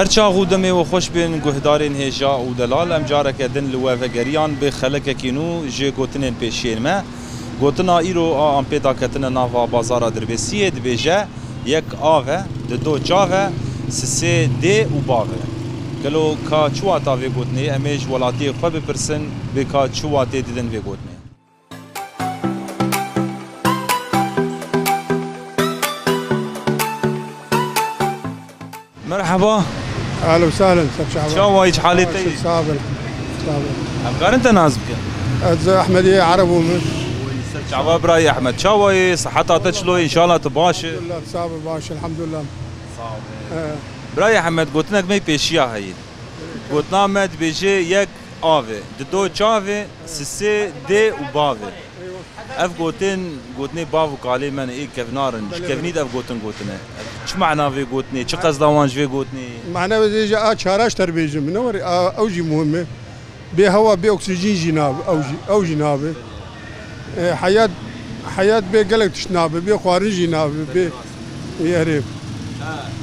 هرچا غودمه و خوش بین گهدارین هجا و دلال ام جارک دن لوافگریان به خلک کینو جه گوتنین پیشین ما گوتنا ایرو آم پیدا کتن ناوا بازار دربسیه دبیجه یک آوه دو جاوه سه دی و باوه کلو کا چواتا وی گوتنی امیج ولاتی خوب پرسن به کا چواتی دیدن وی گوتنی مرحبا اهلا وسهلا سيد شعبان. شو وايج حالتي؟ صابر افكار انت نازبك؟ احمديه عرب ومن سيد شعبان براي احمد شو واي صحتها تشلو ان شاء الله تباشر؟ الحمد لله صابر باشا الحمد لله. صابر براي احمد قلت لك ما بيشيا هي قلت مد بيجي يك آوه دو چاوه سه دی و باوه اف گوتنی باو کالی من ای کفنارن کفنید اف گوتنه چه معنا وی گوتنی چه قصد وانج وی گوتنی معنا وی چهارش تربیجم منور اوجی مهمه به هوا به اکسیژن جناب اوجی نابه حیات به قلق تشنابه به خوارج جنابه به يهرب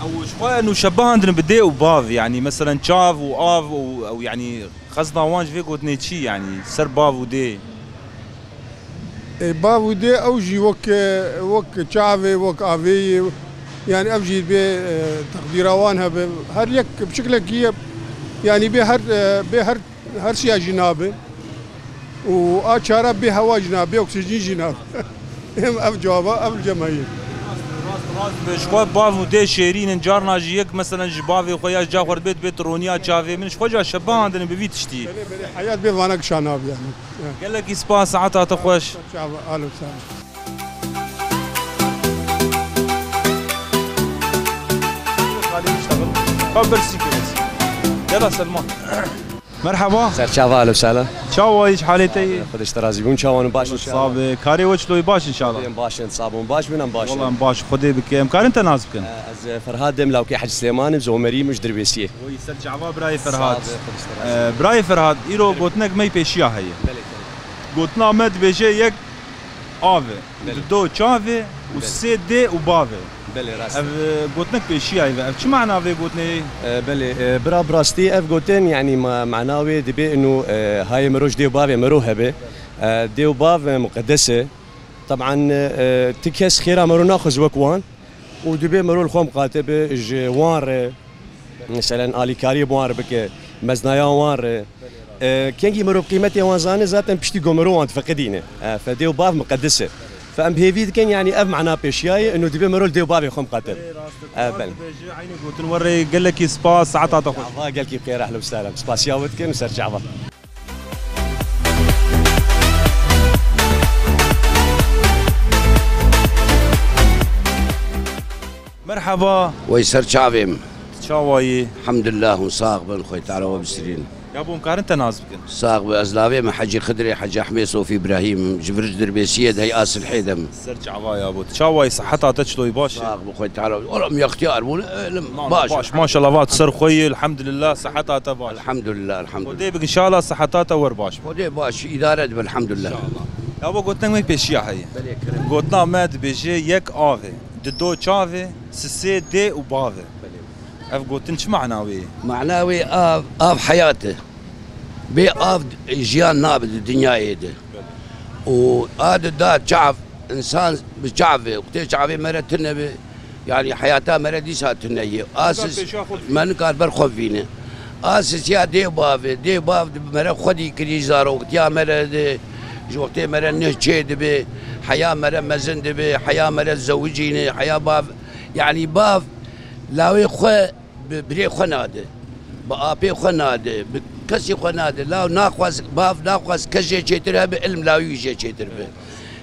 او شويه انه شبهن بدي وباف يعني مثلا شاف واف او يعني قصدنا وانج في قوتني شي يعني سر باف ودي باف ودي اوجي وك شافي وك افي يعني افجي بتقدير اوانها هر يك بشكل كي يعني بهر شيء جنابه واشاره بهوا جنابه اكسجين جنابه اف جوابه اف الجماهير شخوا باف ودي شيرين جارنا جيك مثلا جبافي خويا جا خورد بيت رونيا جافي من شخوا جا شبان عندنا ببيت تشتي حياه بيفانك شناب يعني قال لك اسبا ساعتها تخوش شعب اهلا وسهلا خبر سيكي بس يلا سلمان مرحبا سر شاوا اهلا وسهلا شو وايج حالتي خدش ترازي بون شاوان باش ان شاء الله صاب كاري وجلوي باش ان شاء الله باش صابون باش منم باش والله باش خدي بك امكان انت نازبكن از فرهاد دم لوكي حج سليمان زومري مش دربيسيه وي سرجع براي فرهاد براي فرهاد ايرو قوتنك مي بيشيا هي قوتنا مد بيجي يك آوه دو چاوه و سه دی و باوه بله راست قوتنك بيشيا هي شو معنى في قوتني بله برا براستي اف قوتن يعني معناوي دبي انه هاي مروج دي باوه مروها به دي باوه مقدسه طبعا تكس خيرا مرو ناخذ وكوان ودبي مرو الخوم قاتبه جوار مثلا الي كاري بوار بك مزنايا وار كينجي مرو قيمتي وانزانه ذاتا بشتي قمرو انت فقدينه فديو باف مقدسه فام هيفيد كان يعني اف معناه بيشياي انه دبي مرو ديو باف يخوم قاتل بل عيني قلت نوري قال لك سباس ساعتها تاخذ قال لك بخير اهلا وسهلا سباس ياوتكن وسر جعفر مرحبا ويسر شعبيم شاواي الحمد لله وصاغ بن خوي تعالى وبسرين يا ابو مكار انت نازبكن صاغ بازلافي مع حجي خدري حجي احمد صوفي ابراهيم جبرج دربيسيد هي اس الحيدم سرجع يا ابو شاواي صحتها تشلوي باش صاغ خوي تعالى ولم يا اختيار باش ما شاء الله فات سر خوي الحمد لله صحتها تباش الحمد لله الحمد لله ودي بك ان شاء الله صحتها تور باش ودي باش اداره الحمد لله ان شاء الله يا ابو قلت لك ما بيشيا هي قلتنا ماد بيجي يك اوفي دو تشافي سي دي وبافي اف قلت شو معناوي معناوي اف حياته بي اف جيان نابد الدنيا يده وهذا دا شعب انسان بشعبه وقت شعبه مرتنا يعني حياتها مرتيسها تنيه اسس من قال برخو فينا اسس يا دي باف مر خدي كريزار وقت يا مر وقت مر نشيد به حياه مر مزن به حياه مر زوجيني حياه باف يعني باف لاوي خو بري خناده بابي خناده كسي خناده لا ناقص باف ناقص كجي چتر به علم لا يجي چتر به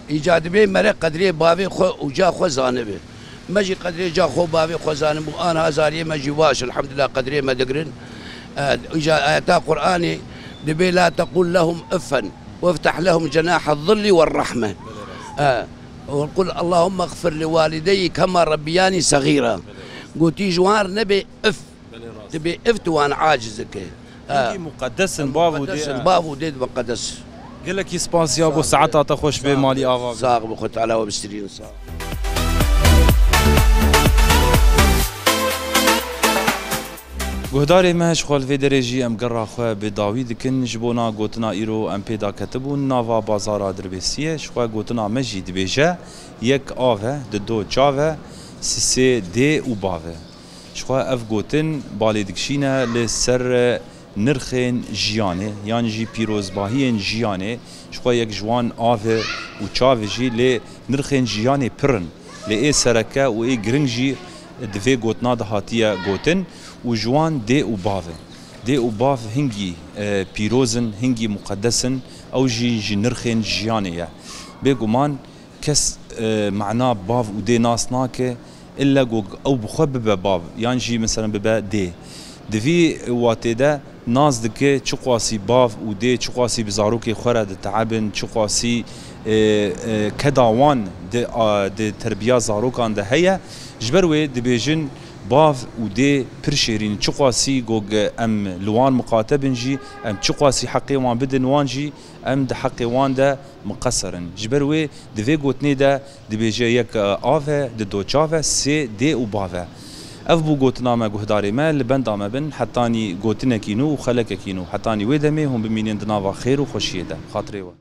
ایجاد به مر قدري بافي خو وجا خو زانبه مجي قدري جا خو بافي خو زانب ان هزاريه مجي واش الحمد لله قدري ما دقرن اجا ايات قراني دبي لا تقول لهم افا وافتح لهم جناح الظل والرحمه وقل اللهم اغفر لوالدي كما ربياني صغيرا قلتي جوار نبي اف تبي افت وانا عاجزك مقدس بابو دي بابو دي مقدس قال لك يسباس يا ابو ساعتها تخش بمالي اغا صاغ بخت على وبسترين صاغ گهداری مهش خال وی درجی ام گرا خو به داوید کن جبونا گوتنا ایرو ام پیدا کتبون ناوا بازار دربسیه شخوا گوتنا مجید بیجه یک آوه دو چاوه سه دی و باوه شخوا اف گوتن بالیدکشینه لسر نرخین جیانه یعنی جی پیروزباهی جیانه شخوا یک جوان آوه و چاوه جی ل نرخین جیانه پرن ل سرکه و گرنگ جی دوی گوتنا دهاتیه گوتن و جوان دی و باوه دی و باو هنگی پیروزن هنگی مقدسن او جی نرخین جیانه بگمان کس معنا باو و دی ناس ناکه الا گو او بخو ببه باو یعنی جی مثلا ببه دی دوی واته ده ناز دکه چقواسی باو و دی چقواسی بزاروکی خوره ده تعبن چقواسی کداوان ده تربیه زاروکان ده هیا جبروی دبیجن باو و دی پرشیرین چقواسی گوگ ام لوان مقاتبن جی ام چقواسی حقی وان بدن وان جی ام ده حقی وان ده مقصرن جبروی دوی گوتنی ده دبیجه یک آوه ده دو چاوه سه دی و باوه اف بو گوتنا ما گهداری ما لبند آمه بن حتانی گوتنه کینو و خلق کینو حتانی ویدمه هم بمینین دناوا خیر و خوشیه ده خاطره و